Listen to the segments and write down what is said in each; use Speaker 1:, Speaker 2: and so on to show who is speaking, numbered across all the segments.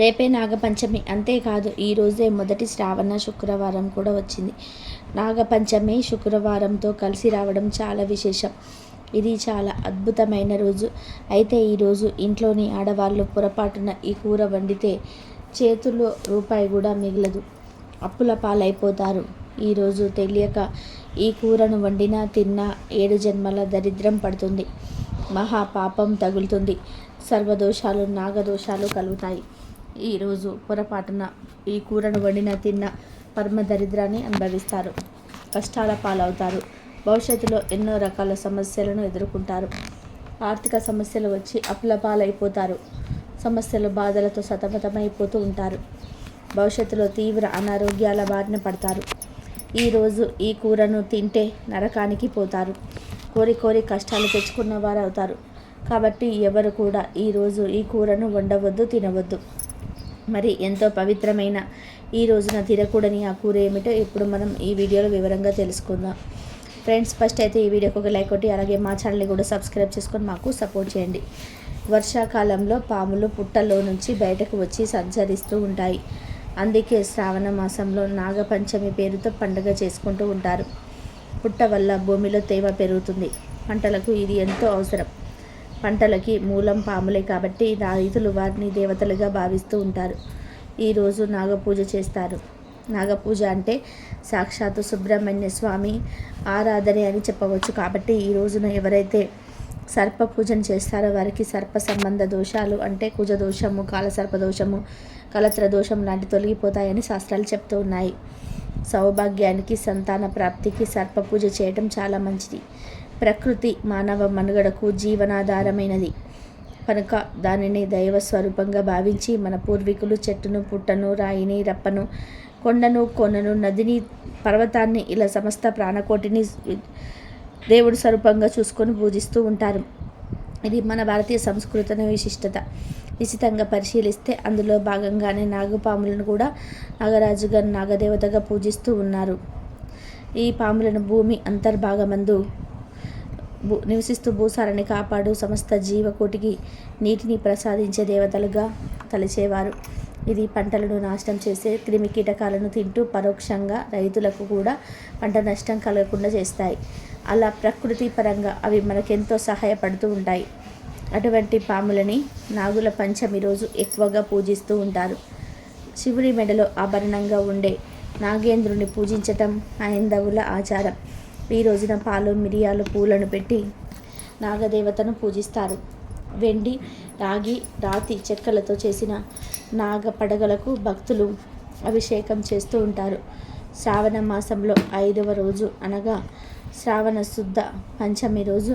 Speaker 1: రేపే నాగపంచమి. అంతేకాదు ఈరోజే మొదటి శ్రావణ శుక్రవారం కూడా వచ్చింది. నాగపంచమి శుక్రవారంతో కలిసి రావడం చాలా విశేషం. ఇది చాలా అద్భుతమైన రోజు. అయితే ఈరోజు ఇంట్లోని ఆడవాళ్ళు పొరపాటున ఈ కూర వండితే చేతుల్లో రూపాయి కూడా మిగలదు, అప్పుల పాలైపోతారు. ఈరోజు తెలియక ఈ కూరను వండినా తిన్నా 7 జన్మల దరిద్రం పడుతుంది, మహా పాపం తగులుతుంది, సర్వదోషాలు నాగదోషాలు కలుగుతాయి. ఈరోజు పొరపాటున ఈ కూరను వండిన తిన్న పరమ దరిద్రాన్ని అనుభవిస్తారు, కష్టాల పాలవుతారు. భవిష్యత్తులో ఎన్నో రకాల సమస్యలను ఎదుర్కొంటారు. ఆర్థిక సమస్యలు వచ్చి అప్పుల పాలైపోతారు. సమస్యలు బాధలతో సతమతమైపోతూ ఉంటారు. భవిష్యత్తులో తీవ్ర అనారోగ్యాల బారిన పడతారు. ఈరోజు ఈ కూరను తింటే నరకానికి పోతారు. కోరి కోరి కష్టాలు తెచ్చుకున్న వారు అవుతారు. కాబట్టి ఎవరు కూడా ఈరోజు ఈ కూరను వండవద్దు, తినవద్దు. మరి ఎంతో పవిత్రమైన ఈ రోజున తినకూడని ఆ కూర ఏమిటో ఇప్పుడు మనం ఈ వీడియోలో వివరంగా తెలుసుకుందాం. ఫ్రెండ్స్, ఫస్ట్ అయితే ఈ వీడియోకి ఒక లైక్ కొట్టి అలాగే మా ఛానల్ని కూడా సబ్స్క్రైబ్ చేసుకొని మాకు సపోర్ట్ చేయండి. వర్షాకాలంలో పాములు పుట్టలో నుంచి బయటకు వచ్చి సంచరిస్తూ ఉంటాయి. అందుకే శ్రావణ మాసంలో నాగపంచమి పేరుతో పండుగ చేసుకుంటూ ఉంటారు. పుట్ట వల్ల భూమిలో తేమ పెరుగుతుంది. పంటలకు ఇది ఎంతో అవసరం. పంటలకి మూలం పాములే కాబట్టి రైతులు వారిని దేవతలుగా భావిస్తూ ఉంటారు. ఈరోజు నాగపూజ చేస్తారు. నాగపూజ అంటే సాక్షాత్తు సుబ్రహ్మణ్య స్వామి ఆరాధనే అని చెప్పవచ్చు. కాబట్టి ఈ రోజున ఎవరైతే సర్ప పూజను చేస్తారో వారికి సర్ప సంబంధ దోషాలు అంటే కుజదోషము, కాలసర్పదోషము, కలత్ర దోషం లాంటి తొలగిపోతాయని శాస్త్రాలు చెప్తూ ఉన్నాయి. సౌభాగ్యానికి, సంతాన ప్రాప్తికి సర్ప పూజ చేయడం చాలా మంచిది. ప్రకృతి మానవ మనుగడకు జీవనాధారమైనది కనుక దానిని దైవ స్వరూపంగా భావించి మన పూర్వీకులు చెట్టును, పుట్టను, రాయిని, రప్పను, కొండను, కొనను, నదిని, పర్వతాన్ని ఇలా సమస్త ప్రాణకోటిని దేవుడి స్వరూపంగా చూసుకొని పూజిస్తూ ఉంటారు. ఇది మన భారతీయ సంస్కృతిని విశిష్టత. నిశితంగా పరిశీలిస్తే అందులో భాగంగానే నాగపాములను కూడా నాగరాజుగా, నాగదేవతగా పూజిస్తూ ఉన్నారు. ఈ పాములను భూమి అంతర్భాగమందు నివసిస్తూ భూసారాన్ని కాపాడు సమస్త జీవకోటికి నీటిని ప్రసాదించే దేవతలుగా తలచేవారు. ఇది పంటలను నాశనం చేసే క్రిమి కీటకాలను తింటూ పరోక్షంగా రైతులకు కూడా పంట నష్టం కలగకుండా చేస్తాయి. అలా ప్రకృతి పరంగా అవి మనకెంతో సహాయపడుతూ ఉంటాయి. అటువంటి పాములని నాగుల పంచమి రోజు ఎక్కువగా పూజిస్తూ ఉంటారు. శివుడి మెడలో ఆభరణంగా ఉండే నాగేంద్రుని పూజించటం హైందవుల ఆచారం. ఈ రోజున పాలు, మిరియాలు, పూలను పెట్టి నాగదేవతను పూజిస్తారు. వెండి, రాగి, రాతి చెక్కలతో చేసిన నాగ పడగలకు భక్తులు అభిషేకం చేస్తూ ఉంటారు. శ్రావణ మాసంలో 5వ రోజు అనగా శ్రావణ శుద్ధ పంచమి రోజు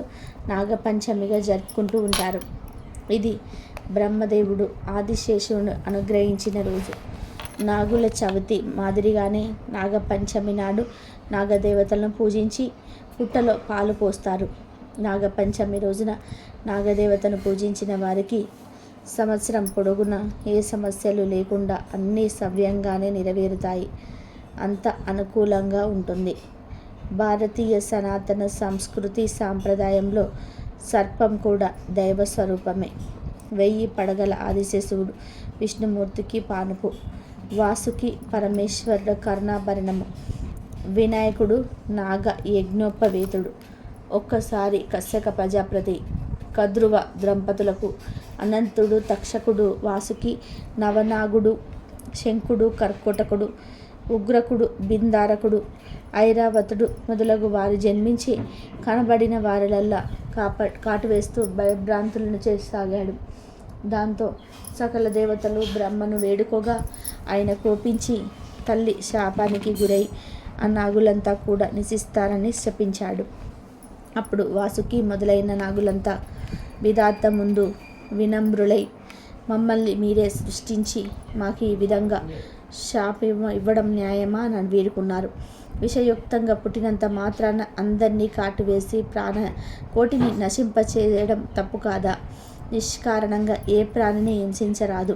Speaker 1: నాగపంచమిగా జరుపుకుంటూ ఉంటారు. ఇది బ్రహ్మదేవుడు ఆదిశేషువును అనుగ్రహించిన రోజు. నాగుల చవితి మాదిరిగానే నాగపంచమి నాడు నాగదేవతలను పూజించి పుట్టలో పాలు పోస్తారు. నాగపంచమి రోజున నాగదేవతను పూజించిన వారికి సంవత్సరం పొడుగునా ఏ సమస్యలు లేకుండా అన్నీ సవ్యంగానే నెరవేరుతాయి. అంత అనుకూలంగా ఉంటుంది. భారతీయ సనాతన సంస్కృతి సాంప్రదాయంలో సర్పం కూడా దైవ స్వరూపమే. 1000 పడగల ఆదిశేషువుడు విష్ణుమూర్తికి పానుపు, వాసుకి పరమేశ్వరుడు కర్ణాభరణము, వినాయకుడు నాగ యజ్ఞోపవేతుడు. ఒక్కసారి కశ్యక ప్రజాపతి, కద్రువ దంపతులకు అనంతుడు, తక్షకుడు, వాసుకి, నవనాగుడు, శంకుడు, కర్కోటకుడు, ఉగ్రకుడు, బిందారకుడు, ఐరావతుడు మొదలగు వారు జన్మించి కనబడిన వారిలల్లా కాటువేస్తూ భయభ్రాంతులను చేసాగాడు. దాంతో సకల దేవతలు బ్రహ్మను వేడుకోగా ఆయన కోపించి తల్లి శాపానికి గురై ఆ నాగులంతా కూడా నశిస్తారని శపించాడు. అప్పుడు వాసుకి మొదలైన నాగులంతా విధాత ముందు వినమ్రులై, మమ్మల్ని మీరే సృష్టించి మాకు ఈ విధంగా శాపం ఇవ్వడం న్యాయమా అని వేడుకున్నారు. విషయుక్తంగా పుట్టినంత మాత్రాన అందరినీ కాటువేసి ప్రాణ కోటిని నశింపచేయడం తప్పు కాదా? నిష్కారణంగా ఏ ప్రాణిని హింసించరాదు.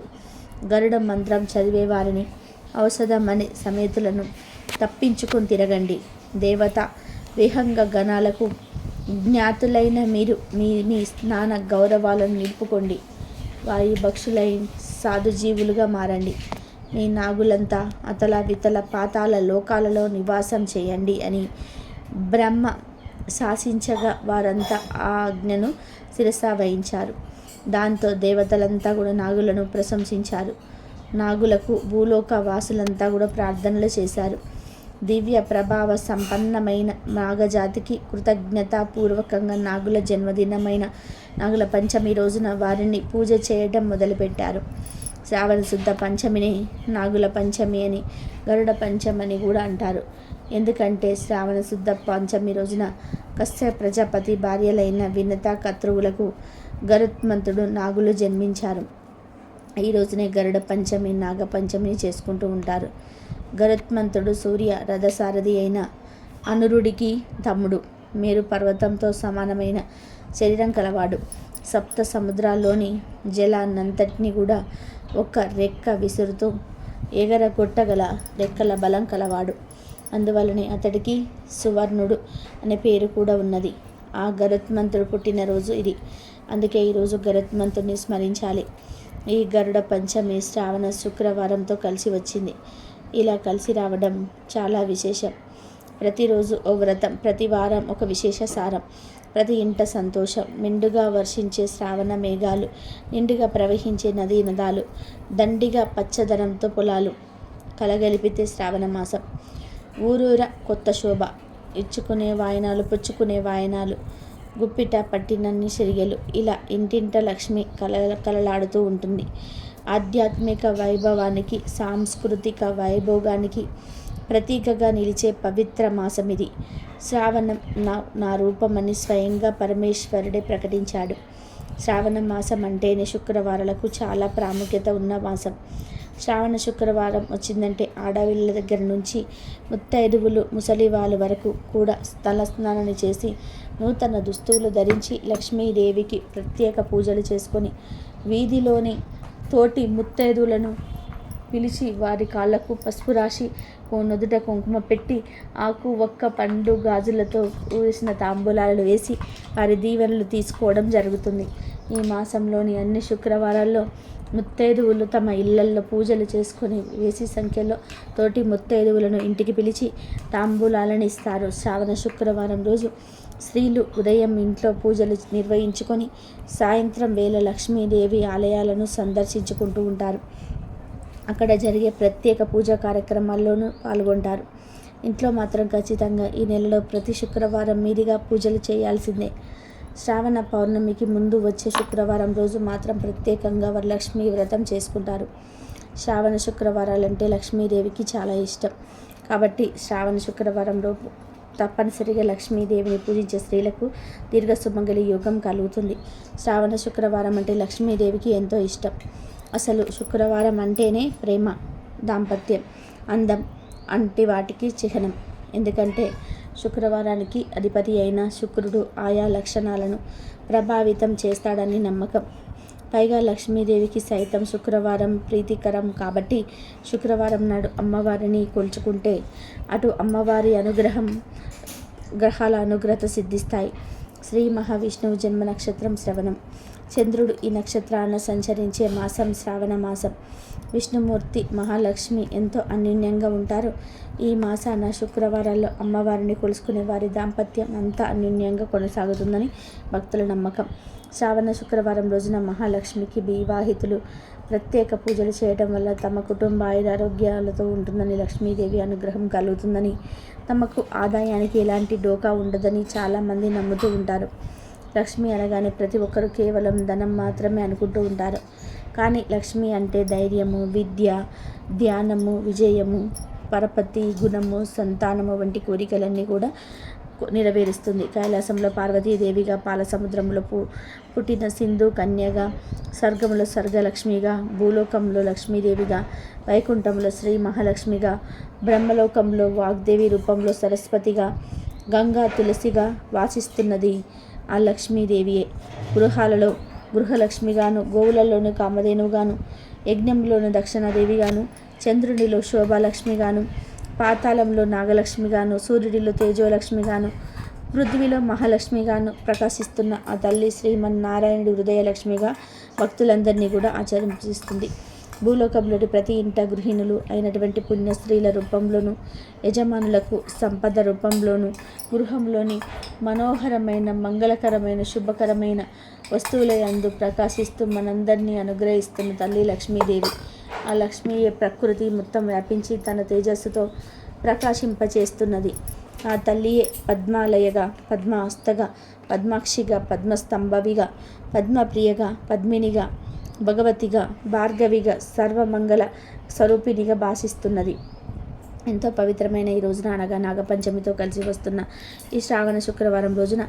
Speaker 1: గరుడ మంత్రం చదివేవారిని, ఔషధం అనే సమేతులను తప్పించుకొని తిరగండి. దేవత విహంగ గణాలకు జ్ఞాతులైన మీరు మీ మీ స్నాన గౌరవాలను నిలుపుకోండి. వాయు భక్షులై సాధుజీవులుగా మారండి. మీ నాగులంతా అతల వితల పాతాల లోకాలలో నివాసం చేయండి అని బ్రహ్మ శాసించగా వారంతా ఆ ఆజ్ఞను శిరస వహించారు. దాంతో దేవతలంతా కూడా నాగులను ప్రశంసించారు. నాగులకు భూలోక వాసులంతా కూడా ప్రార్థనలు చేశారు. దివ్య ప్రభావ సంపన్నమైన నాగజాతికి కృతజ్ఞతాపూర్వకంగా నాగుల జన్మదినమైన నాగుల పంచమి రోజున వారిని పూజ చేయడం మొదలుపెట్టారు. శ్రావణ శుద్ధ పంచమిని నాగుల పంచమి అని, గరుడ పంచమని కూడా అంటారు. ఎందుకంటే శ్రావణ శుద్ధ పంచమి రోజున కశ్యప ప్రజాపతి భార్యలైన వినత కత్రువులకు గరుత్మంతుడు నాగులు జన్మించారు. ఈ రోజునే గరుడ పంచమి, నాగ పంచమిని చేసుకుంటూ ఉంటారు. గరుత్మంతుడు సూర్య రథసారథి అయిన అనురుడికి తమ్ముడు. మేరు పర్వతంతో సమానమైన శరీరం కలవాడు. సప్త సముద్రాల్లోని జలాన్నంతటినీ కూడా ఒక్క రెక్క విసురుతూ ఎగరగొట్టగల రెక్కల బలం కలవాడు. అందువలనే అతడికి సువర్ణుడు అనే పేరు కూడా ఉన్నది. ఆ గరుత్మంతుడు పుట్టినరోజు ఇది. అందుకే ఈరోజు గరుత్మంతుడిని స్మరించాలి. ఈ గరుడ పంచమి శ్రావణ శుక్రవారంతో కలిసి వచ్చింది. ఇలా కలిసి రావడం చాలా విశేషం. ప్రతిరోజు ఓ వ్రతం, ప్రతి వారం ఒక విశేష సారం, ప్రతి ఇంట సంతోషం, మెండుగా వర్షించే శ్రావణ మేఘాలు, నిండుగా ప్రవహించే నదీ నదాలు, దండిగా పచ్చదనంతో పొలాలు కలగలిపితే శ్రావణ మాసం. ఊరూర కొత్త శోభ, ఇచ్చుకునే వాయనాలు, పుచ్చుకునే వాయనాలు, గుప్పిట పట్టినన్ని సిరిగెలు, ఇలా ఇంటింట లక్ష్మి కలలాడుతూ ఉంటుంది. ఆధ్యాత్మిక వైభవానికి, సాంస్కృతిక వైభోగానికి ప్రతీకగా నిలిచే పవిత్ర మాసం ఇది. శ్రావణం నా రూపమని స్వయంగా పరమేశ్వరుడే ప్రకటించాడు. శ్రావణ మాసం అంటేనే శుక్రవారాలకు చాలా ప్రాముఖ్యత ఉన్న మాసం. శ్రావణ శుక్రవారం వచ్చిందంటే ఆడవిళ్ళ దగ్గర నుంచి ముత్తైదువులు, ముసలివాళ్ళ వరకు కూడా తలస్నానాన్ని చేసి నూతన దుస్తువులు ధరించి లక్ష్మీదేవికి ప్రత్యేక పూజలు చేసుకొని వీధిలోని తోటి ముత్తైదువులను పిలిచి వారి కాళ్లకు పసుపు రాసి నుదుట కుంకుమ పెట్టి ఆకు, ఒక్క, పండు, గాజులతో వేసిన తాంబూలాలు వేసి వారి దీవెనలు తీసుకోవడం జరుగుతుంది. ఈ మాసంలోని అన్ని శుక్రవారాల్లో ముత్తైదువులు తమ ఇళ్లల్లో పూజలు చేసుకొని వేసి సంఖ్యలో తోటి ముత్తైదువులను ఇంటికి పిలిచి తాంబూలాలను ఇస్తారు. శ్రావణ శుక్రవారం రోజు స్త్రీలు ఉదయం ఇంట్లో పూజలు నిర్వహించుకొని సాయంత్రం వేళ లక్ష్మీదేవి ఆలయాలను సందర్శించుకుంటూ ఉంటారు. అక్కడ జరిగే ప్రత్యేక పూజా కార్యక్రమాల్లోనూ పాల్గొంటారు. ఇంట్లో మాత్రం ఖచ్చితంగా ఈ నెలలో ప్రతి శుక్రవారం మీదిగా పూజలు చేయాల్సిందే. శ్రావణ పౌర్ణమికి ముందు వచ్చే శుక్రవారం రోజు మాత్రం ప్రత్యేకంగా వరలక్ష్మి వ్రతం చేసుకుంటారు. శ్రావణ శుక్రవారాలంటే లక్ష్మీదేవికి చాలా ఇష్టం. కాబట్టి శ్రావణ శుక్రవారం రోజు తప్పనిసరిగా లక్ష్మీదేవిని పూజించే స్త్రీలకు దీర్ఘ సుమంగళి యోగం కలుగుతుంది. శ్రావణ శుక్రవారం అంటే లక్ష్మీదేవికి ఎంతో ఇష్టం. అసలు శుక్రవారం అంటేనే ప్రేమ, దాంపత్యం, అందం అంటి వాటికి చిహ్నం. ఎందుకంటే శుక్రవారానికి అధిపతి అయిన శుక్రుడు ఆయా లక్షణాలను ప్రభావితం చేస్తాడని నమ్మకం. పైగా లక్ష్మీదేవికి సైతం శుక్రవారం ప్రీతికరం కాబట్టి శుక్రవారం నాడు అమ్మవారిని కొలుచుకుంటే అటు అమ్మవారి అనుగ్రహం, గ్రహాల అనుగ్రహత సిద్ధిస్తాయి. శ్రీ మహావిష్ణువు జన్మ నక్షత్రం శ్రవణం. చంద్రుడు ఈ నక్షత్రాన సంచరించే మాసం శ్రావణ మాసం. విష్ణుమూర్తి, మహాలక్ష్మి ఎంతో అన్యోన్యంగా ఉంటారు. ఈ మాసాన శుక్రవారాల్లో అమ్మవారిని కొలుసుకునే వారి దాంపత్యం అంతా అన్యోన్యంగా కొనసాగుతుందని భక్తుల నమ్మకం. శ్రావణ శుక్రవారం రోజున మహాలక్ష్మికి వివాహితులు ప్రత్యేక పూజలు చేయడం వల్ల తమ కుటుంబ ఆరోగ్యాలతో ఉంటుందని, లక్ష్మీదేవి అనుగ్రహం కలుగుతుందని, తమకు ఆదాయానికి ఎలాంటి డోకా ఉండదని చాలామంది నమ్ముతూ ఉంటారు. లక్ష్మి అనగానే ప్రతి ఒక్కరూ కేవలం ధనం మాత్రమే అనుకుంటూ ఉంటారు. కానీ లక్ష్మి అంటే ధైర్యము, విద్య, ధ్యానము, విజయము, పరపతి, గుణము, సంతానము వంటి కోరికలన్నీ కూడా నెరవేరుస్తుంది. కైలాసంలో పార్వతీదేవిగా, పాల సముద్రంలో పుట్టిన సింధు కన్యగా, స్వర్గంలో స్వర్గలక్ష్మిగా, భూలోకంలో లక్ష్మీదేవిగా, వైకుంఠంలో శ్రీ మహాలక్ష్మిగా, బ్రహ్మలోకంలో వాగ్దేవి రూపంలో సరస్వతిగా, గంగా తులసిగా వాసిస్తున్నది ఆ లక్ష్మీదేవియే. గృహాలలో గృహలక్ష్మిగాను, గోవులలోని కామధేనుగాను, యజ్ఞంలోని దక్షిణాదేవిగాను, చంద్రునిలో శోభాలక్ష్మిగాను, పాతాళంలో నాగలక్ష్మిగాను, సూర్యుడిలో తేజోలక్ష్మిగాను, పృథ్వీలో మహాలక్ష్మిగాను ప్రకాశిస్తున్న ఆ తల్లి శ్రీమన్నారాయణుడి హృదయలక్ష్మిగా భక్తులందరినీ కూడా ఆచరిస్తుంది. భూలోకంలోని ప్రతి ఇంట గృహిణులు అయినటువంటి పుణ్యస్త్రీల రూపంలోనూ, యజమానులకు సంపద రూపంలోనూ, గృహంలోని మనోహరమైన మంగళకరమైన శుభకరమైన వస్తువుల యందు ప్రకాశిస్తూ మనందరినీ అనుగ్రహిస్తున్న తల్లి లక్ష్మీదేవి. ఆ లక్ష్మీయే ప్రకృతి మొత్తం వ్యాపించి తన తేజస్సుతో ప్రకాశింపచేస్తున్నది. ఆ తల్లియే పద్మాలయగా, పద్మహస్తగా, పద్మాక్షిగా, పద్మస్తంభవిగా, పద్మప్రియగా, పద్మినిగా, భగవతిగా, భార్గవిగా, సర్వమంగళ స్వరూపిణిగా భాసిస్తున్నది. ఎంతో పవిత్రమైన ఈ రోజున అనగా నాగపంచమితో కలిసి వస్తున్న ఈ శ్రావణ శుక్రవారం రోజున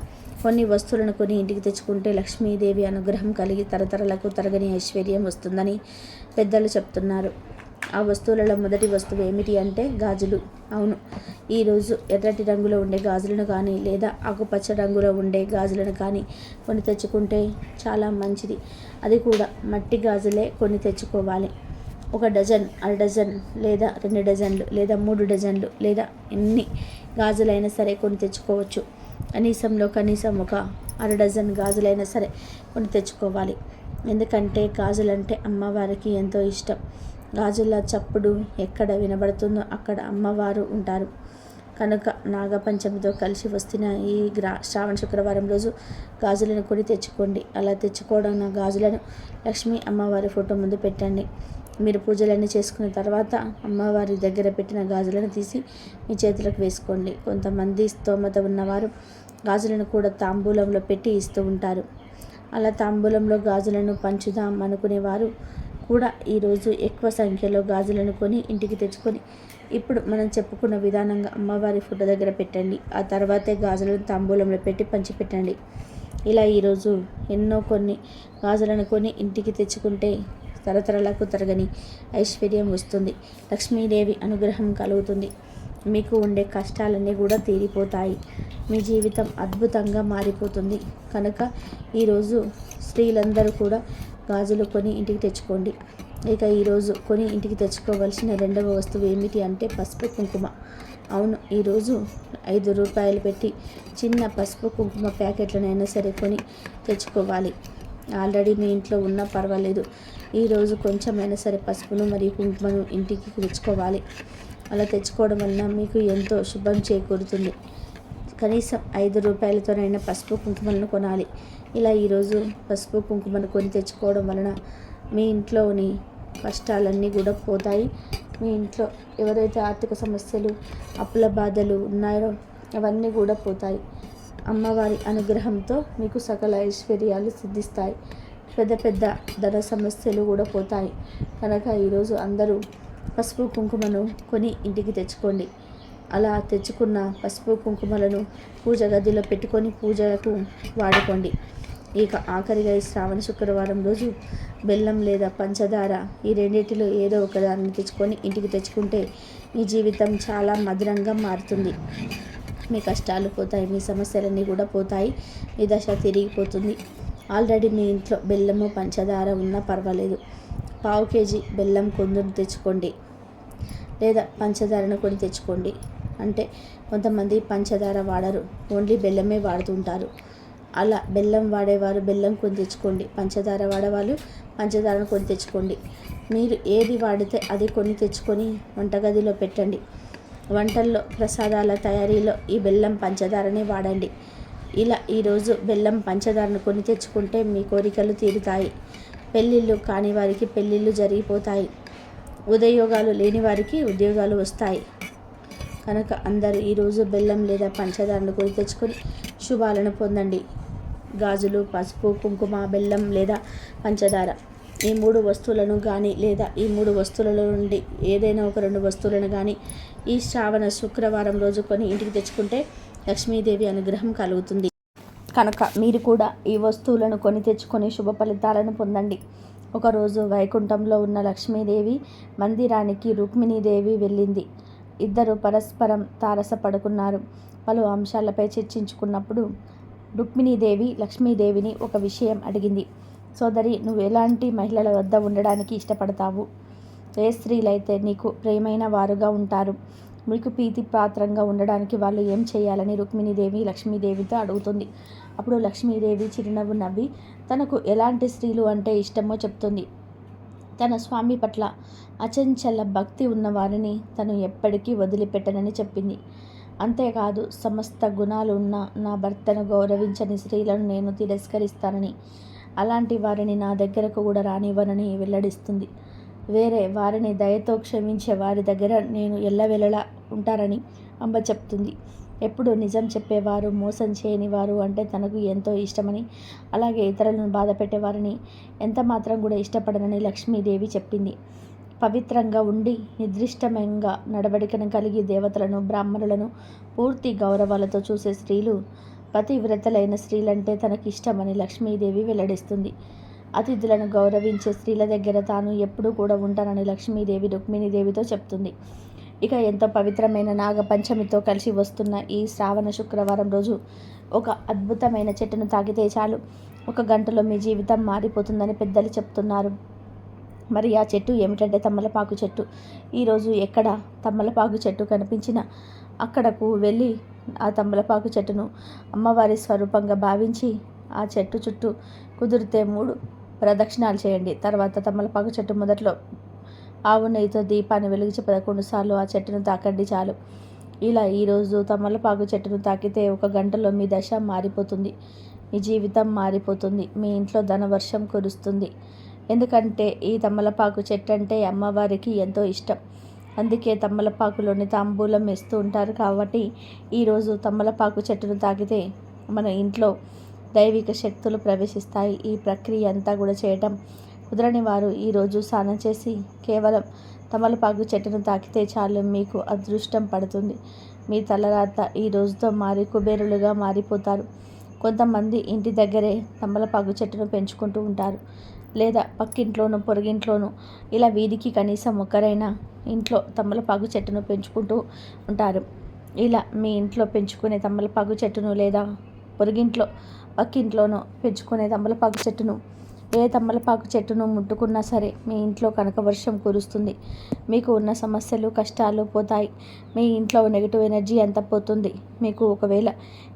Speaker 1: కొన్ని వస్తువులను కొని ఇంటికి తెచ్చుకుంటే లక్ష్మీదేవి అనుగ్రహం కలిగి తరతరాలకు తరగని ఐశ్వర్యం వస్తుందని పెద్దలు చెప్తున్నారు. ఆ వస్తువులలో మొదటి వస్తువు ఏమిటి అంటే గాజులు. అవును, ఈరోజు ఎర్రటి రంగులో ఉండే గాజులను కానీ లేదా ఆకుపచ్చ రంగులో ఉండే గాజులను కానీ కొని తెచ్చుకుంటే చాలా మంచిది. అది కూడా మట్టి గాజులే కొని తెచ్చుకోవాలి. 1 డజన్, అర డజన్ లేదా 2 డజన్లు లేదా 3 డజన్లు లేదా ఎన్ని గాజులైనా సరే కొని తెచ్చుకోవచ్చు. కనీసం ఒక అర డజన్ గాజులైనా సరే కొని తెచ్చుకోవాలి. ఎందుకంటే గాజులంటే అమ్మవారికి ఎంతో ఇష్టం. గాజుల చప్పుడు ఎక్కడ వినబడుతుందో అక్కడ అమ్మవారు ఉంటారు. కనుక నాగపంచమితో కలిసి వస్తున్న ఈ శ్రావణ శుక్రవారం రోజు గాజులను కొని తెచ్చుకోండి. అలా తెచ్చుకోవడం గాజులను లక్ష్మీ అమ్మవారి ఫోటో ముందు పెట్టండి. మీరు పూజలన్నీ చేసుకున్న తర్వాత అమ్మవారి దగ్గర పెట్టిన గాజులను తీసి మీ చేతులకు వేసుకోండి. కొంతమంది స్తోమత ఉన్నవారు గాజులను కూడా తాంబూలంలో పెట్టి ఇస్తూ ఉంటారు. అలా తాంబూలంలో గాజులను పంచుదాం అనుకునేవారు కూడా ఈరోజు ఎక్కువ సంఖ్యలో గాజులను కొని ఇంటికి తెచ్చుకొని ఇప్పుడు మనం చెప్పుకున్న విధానంగా అమ్మవారి ఫోటో దగ్గర పెట్టండి. ఆ తర్వాతే గాజులను తాంబూలంలో పెట్టి పంచిపెట్టండి. ఇలా ఈరోజు కొన్ని గాజులను కొని ఇంటికి తెచ్చుకుంటే తరతరాలకు తరగని ఐశ్వర్యం వస్తుంది. లక్ష్మీదేవి అనుగ్రహం కలుగుతుంది. మీకు ఉండే కష్టాలన్నీ కూడా తీరిపోతాయి. మీ జీవితం అద్భుతంగా మారిపోతుంది. కనుక ఈరోజు స్త్రీలందరూ కూడా గాజులు కొని ఇంటికి తెచ్చుకోండి. ఇక ఈరోజు కొని ఇంటికి తెచ్చుకోవాల్సిన రెండవ వస్తువు ఏమిటి అంటే పసుపు కుంకుమ. అవును, ఈరోజు 5 రూపాయలు పెట్టి చిన్న పసుపు కుంకుమ ప్యాకెట్లనైనా సరే కొని తెచ్చుకోవాలి. ఆల్రెడీ మీ ఇంట్లో ఉన్నా పర్వాలేదు. ఈరోజు కొంచెమైనా సరే పసుపును మరియు కుంకుమను ఇంటికి తెచ్చుకోవాలి. అలా తెచ్చుకోవడం వలన మీకు ఎంతో శుభం చేకూరుతుంది. కనీసం 5 రూపాయలతోనైనా పసుపు కుంకుమలను కొనాలి. ఇలా ఈరోజు పసుపు కుంకుమను కొని తెచ్చుకోవడం వలన మీ ఇంట్లోని కష్టాలన్నీ కూడా పోతాయి. మీ ఇంట్లో ఎవరైతే ఆర్థిక సమస్యలు, అప్పుల బాధలు ఉన్నాయో అవన్నీ కూడా పోతాయి. అమ్మవారి అనుగ్రహంతో మీకు సకల ఐశ్వర్యాలు సిద్ధిస్తాయి. పెద్ద ధన సమస్యలు కూడా పోతాయి. కనుక ఈరోజు అందరూ పసుపు కుంకుమను కొని ఇంటికి తెచ్చుకోండి. అలా తెచ్చుకున్న పసుపు కుంకుమలను పూజ గదిలో పెట్టుకొని పూజలకు వాడుకోండి. ఇక ఆఖరిగా ఈ శ్రావణ శుక్రవారం రోజు బెల్లం లేదా పంచదార ఈ రెండింటిలో ఏదో ఒకదాన్ని తెచ్చుకొని ఇంటికి తెచ్చుకుంటే మీ జీవితం చాలా మధురంగా మారుతుంది. మీ కష్టాలు పోతాయి, మీ సమస్యలన్నీ కూడా పోతాయి, మీ దశ తిరిగిపోతుంది. ఆల్రెడీ మీ ఇంట్లో బెల్లము పంచదార ఉన్నా పర్వాలేదు. 1/2 కేజీ బెల్లం కొందును తెచ్చుకోండి లేదా పంచదారను కొని తెచ్చుకోండి. అంటే కొంతమంది పంచదార వాడరు, ఓన్లీ బెల్లమే వాడుతుంటారు. అలా బెల్లం వాడేవారు బెల్లం కొని తెచ్చుకోండి. పంచదార వాడేవాళ్ళు పంచదారను కొని తెచ్చుకోండి. మీరు ఏది వాడితే అది కొని తెచ్చుకొని వంటగదిలో పెట్టండి. వంటల్లో, ప్రసాదాల తయారీలో ఈ బెల్లం పంచదారనే వాడండి. ఇలా ఈరోజు బెల్లం పంచదారను కొని తెచ్చుకుంటే మీ కోరికలు తీరుతాయి. పెళ్ళిళ్ళు కాని వారికి పెళ్ళిళ్ళు జరిగిపోతాయి. ఉద్యోగాలు లేని వారికి ఉద్యోగాలు వస్తాయి. కనుక అందరూ ఈరోజు బెల్లం లేదా పంచదారను కొని తెచ్చుకొని శుభాలను పొందండి. గాజులు, పసుపు, కుంకుమ, బెల్లం లేదా పంచదార ఈ 3 వస్తువులను కానీ లేదా ఈ 3 వస్తువులలో నుండి ఏదైనా ఒక 2 వస్తువులను కానీ ఈ శ్రావణ శుక్రవారం రోజు కొని ఇంటికి తెచ్చుకుంటే లక్ష్మీదేవి అనుగ్రహం కలుగుతుంది. కనుక మీరు కూడా ఈ వస్తువులను కొని తెచ్చుకొని శుభ ఫలితాలను పొందండి. ఒకరోజు వైకుంఠంలో ఉన్న లక్ష్మీదేవి మందిరానికి రుక్మిణీదేవి వెళ్ళింది. ఇద్దరు పరస్పరం తారసపడుకున్నారు. పలు అంశాలపై చర్చించుకున్నప్పుడు రుక్మిణీదేవి లక్ష్మీదేవిని ఒక విషయం అడిగింది. సోదరి, నువ్వు ఎలాంటి మహిళల వద్ద ఉండడానికి ఇష్టపడతావు? ఏ స్త్రీలైతే నీకు ప్రియమైన వారుగా ఉంటారు, మీకు ప్రీతిపాత్రంగా ఉండడానికి వాళ్ళు ఏం చేయాలని రుక్మిణీదేవి లక్ష్మీదేవితో అడుగుతుంది. అప్పుడు లక్ష్మీదేవి చిరునవ్వు నవ్వి తనకు ఎలాంటి స్త్రీలు అంటే ఇష్టమో చెప్తుంది. తన స్వామి పట్ల అచంచల భక్తి ఉన్నవారిని తను ఎప్పటికీ వదిలిపెట్టనని చెప్పింది. అంతేకాదు సమస్త గుణాలు ఉన్న నా భర్తను గౌరవించని స్త్రీలను నేను తిరస్కరిస్తానని, అలాంటి వారిని నా దగ్గరకు కూడా రానివ్వనని వెల్లడిస్తుంది. వేరే వారిని దయతో క్షమించే వారి దగ్గర నేను ఎల్లవెల్లలా ఉంటారని అమ్మ చెప్తుంది. ఎప్పుడు నిజం చెప్పేవారు, మోసం చేయని వారు అంటే తనకు ఎంతో ఇష్టమని, అలాగే ఇతరులను బాధ పెట్టేవారిని ఎంత మాత్రం కూడా ఇష్టపడనని లక్ష్మీదేవి చెప్పింది. పవిత్రంగా ఉండి నిర్దిష్టంగా నడవడికను కలిగి దేవతలను, బ్రాహ్మణులను పూర్తి గౌరవాలతో చూసే స్త్రీలు పతివ్రతలైన స్త్రీలంటే తనకి ఇష్టమని లక్ష్మీదేవి వెల్లడిస్తుంది. అతిథులను గౌరవించే స్త్రీల దగ్గర తాను ఎప్పుడూ కూడా ఉంటానని లక్ష్మీదేవి రుక్మిణీదేవితో చెప్తుంది. ఇక ఎంతో పవిత్రమైన నాగపంచమితో కలిసి వస్తున్న ఈ శ్రావణ శుక్రవారం రోజు ఒక అద్భుతమైన చెట్టును తాకితే చాలు, 1 గంటలో మీ జీవితం మారిపోతుందని పెద్దలు చెప్తున్నారు. మరి ఆ చెట్టు ఏమిటంటే తమలపాకు చెట్టు. ఈరోజు ఎక్కడ తమలపాకు చెట్టు కనిపించినా అక్కడకు వెళ్ళి ఆ తమలపాకు చెట్టును అమ్మవారి స్వరూపంగా భావించి ఆ చెట్టు చుట్టూ కుదిరితే 3 ప్రదక్షిణాలు చేయండి. తర్వాత తమలపాకు చెట్టు మొదట్లో ఆవు నెయ్యితో దీపాన్ని వెలిగించి 11 సార్లు ఆ చెట్టును తాకండి చాలు. ఇలా ఈరోజు తమలపాకు చెట్టును తాకితే 1 గంటలో మీ దశ మారిపోతుంది, మీ జీవితం మారిపోతుంది, మీ ఇంట్లో ధనవర్షం కురుస్తుంది. ఎందుకంటే ఈ తమలపాకు చెట్టు అంటే అమ్మవారికి ఎంతో ఇష్టం. అందుకే తమలపాకులోని తాంబూలం వేస్తూ ఉంటారు. కాబట్టి ఈరోజు తమలపాకు చెట్టును తాకితే మన ఇంట్లో దైవిక శక్తులు ప్రవేశిస్తాయి. ఈ ప్రక్రియ అంతా కూడా చేయటం కుదరని వారు ఈరోజు స్నానం చేసి కేవలం తమలపాకు చెట్టును తాకితే చాలు, మీకు అదృష్టం పడుతుంది. మీ తలరాత ఈ రోజుతో మారి కుబేరులుగా మారిపోతారు. కొంతమంది ఇంటి దగ్గరే తమలపాకు చెట్టును పెంచుకుంటూ ఉంటారు, లేదా పక్కింట్లోనూ పొరుగింట్లోనూ ఇలా వీధికి కనీసం ఒకరైనా ఇంట్లో తమలపాకు చెట్టును పెంచుకుంటూ ఉంటారు. ఇలా మీ ఇంట్లో పెంచుకునే తమలపాకు చెట్టును లేదా పొరుగింట్లో పక్కింట్లోనూ పెంచుకునే తమలపాకు చెట్టును, ఏ తమలపాకు చెట్టును ముట్టుకున్నా సరే మీ ఇంట్లో కనకవర్షం కురుస్తుంది. మీకు ఉన్న సమస్యలు, కష్టాలు పోతాయి. మీ ఇంట్లో నెగిటివ్ ఎనర్జీ అంతా పోతుంది. మీకు ఒకవేళ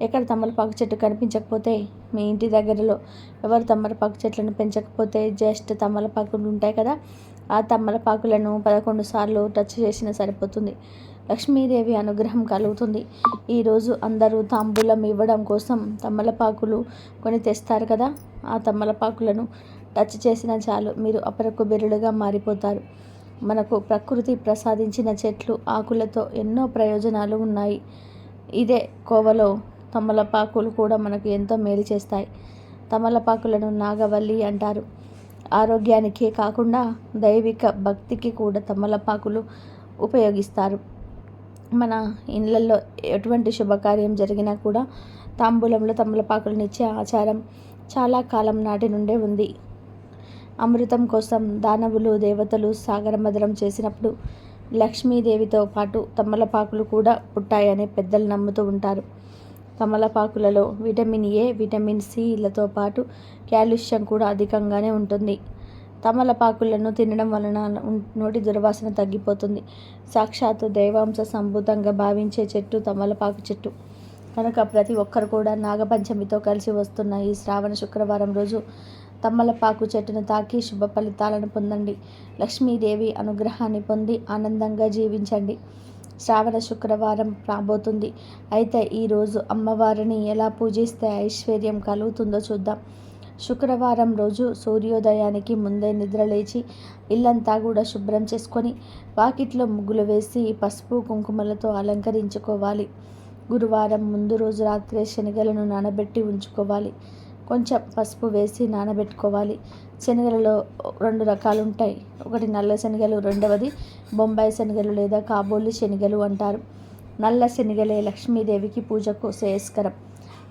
Speaker 1: ఎక్కడ తమలపాకు చెట్టు కనిపించకపోతే, మీ ఇంటి దగ్గరలో ఎవరు తమలపాకు చెట్లను పెంచకపోతే జస్ట్ తమలపాకులు ఉంటాయి కదా, ఆ తమలపాకులను 11 సార్లు టచ్ చేసినా సరిపోతుంది. లక్ష్మీదేవి అనుగ్రహం కలుగుతుంది. ఈరోజు అందరూ తాంబూలం ఇవ్వడం కోసం తమలపాకులు కొని తెస్తారు కదా, ఆ తమలపాకులను టచ్ చేసినా చాలు, మీరు అపర కుబేరులుగా మారిపోతారు. మనకు ప్రకృతి ప్రసాదించిన చెట్లు, ఆకులతో ఎన్నో ప్రయోజనాలు ఉన్నాయి. ఇదే కోవలో తమలపాకులు కూడా మనకు ఎంతో మేలు చేస్తాయి. తమలపాకులను నాగవల్లి అంటారు. ఆరోగ్యానికే కాకుండా దైవిక భక్తికి కూడా తమలపాకులు ఉపయోగిస్తారు. మన ఇళ్ళల్లో ఎటువంటి శుభకార్యం జరిగినా కూడా తాంబూలంలో తమలపాకులను ఇచ్చే ఆచారం చాలా కాలం నాటి నుండే ఉంది. అమృతం కోసం దానవులు, దేవతలు సాగరమథనం చేసినప్పుడు లక్ష్మీదేవితో పాటు తమలపాకులు కూడా పుట్టాయని పెద్దలు నమ్ముతూ ఉంటారు. తమలపాకులలో విటమిన్ ఏ, విటమిన్ సిలతో పాటు కాల్షియం కూడా అధికంగానే ఉంటుంది. తమలపాకులను తినడం వలన నోటి దుర్వాసన తగ్గిపోతుంది. సాక్షాత్తు దైవాంశ సంభూతంగా భావించే చెట్టు తమలపాకు చెట్టు కనుక ప్రతి ఒక్కరు కూడా నాగపంచమితో కలిసి వస్తున్న ఈ శ్రావణ శుక్రవారం రోజు తమలపాకు చెట్టును తాకి శుభ ఫలితాలను పొందండి. లక్ష్మీదేవి అనుగ్రహాన్ని పొంది ఆనందంగా జీవించండి. శ్రావణ శుక్రవారం రాబోతుంది. అయితే ఈరోజు అమ్మవారిని ఎలా పూజిస్తే ఐశ్వర్యం కలుగుతుందో చూద్దాం. శుక్రవారం రోజు సూర్యోదయానికి ముందే నిద్రలేచి ఇల్లంతా కూడా శుభ్రం చేసుకొని వాకిట్లో ముగ్గులు వేసి పసుపు కుంకుమలతో అలంకరించుకోవాలి. గురువారం ముందు రోజు రాత్రే శనగలను నానబెట్టి ఉంచుకోవాలి. కొంచెం పసుపు వేసి నానబెట్టుకోవాలి. శనగలలో 2 రకాలు ఉంటాయి. ఒకటి నల్ల శనగలు, రెండవది బొంబాయి శనగలు లేదా కాబోలి శనగలు అంటారు. నల్ల శనగలే లక్ష్మీదేవికి పూజకు శ్రేయస్కరం.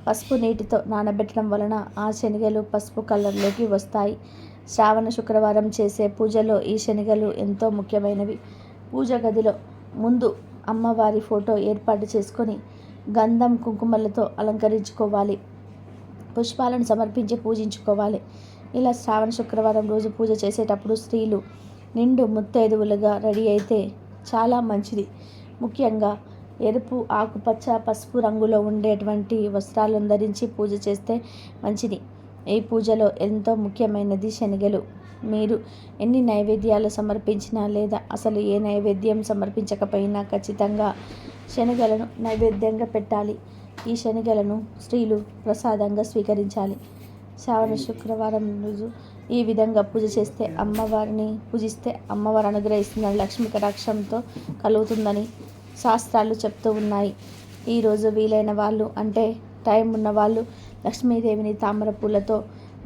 Speaker 1: పసుపు నీటితో నానబెట్టడం వలన ఆ శనగలు పసుపు కలర్లోకి వస్తాయి. శ్రావణ శుక్రవారం చేసే పూజలో ఈ శనగలు ఎంతో ముఖ్యమైనవి. పూజ గదిలో ముందు అమ్మవారి ఫోటో ఏర్పాటు చేసుకొని గంధం కుంకుమలతో అలంకరించుకోవాలి. పుష్పాలను సమర్పించి పూజించుకోవాలి. ఇలా శ్రావణ శుక్రవారం రోజు పూజ చేసేటప్పుడు స్త్రీలు నిండు ముత్తైదువులుగా రెడీ అయితే చాలా మంచిది. ముఖ్యంగా ఎరుపు, ఆకుపచ్చ, పసుపు రంగులో ఉండేటువంటి వస్త్రాలను ధరించి పూజ చేస్తే మంచిది. ఈ పూజలో ఎంతో ముఖ్యమైనది శనగలు. మీరు ఎన్ని నైవేద్యాలు సమర్పించినా లేదా అసలు ఏ నైవేద్యం సమర్పించకపోయినా ఖచ్చితంగా శనగలను నైవేద్యంగా పెట్టాలి. ఈ శనగలను స్త్రీలు ప్రసాదంగా స్వీకరించాలి. శ్రావణ శుక్రవారం రోజు ఈ విధంగా పూజ చేస్తే అమ్మవారిని పూజిస్తే అమ్మవారు అనుగ్రహిస్తున్న లక్ష్మీ కటాక్షంతో కలుగుతుందని శాస్త్రాలు చెప్తూ ఉన్నాయి. ఈరోజు వీలైన వాళ్ళు అంటే టైం ఉన్న వాళ్ళు లక్ష్మీదేవిని తామర పూలతో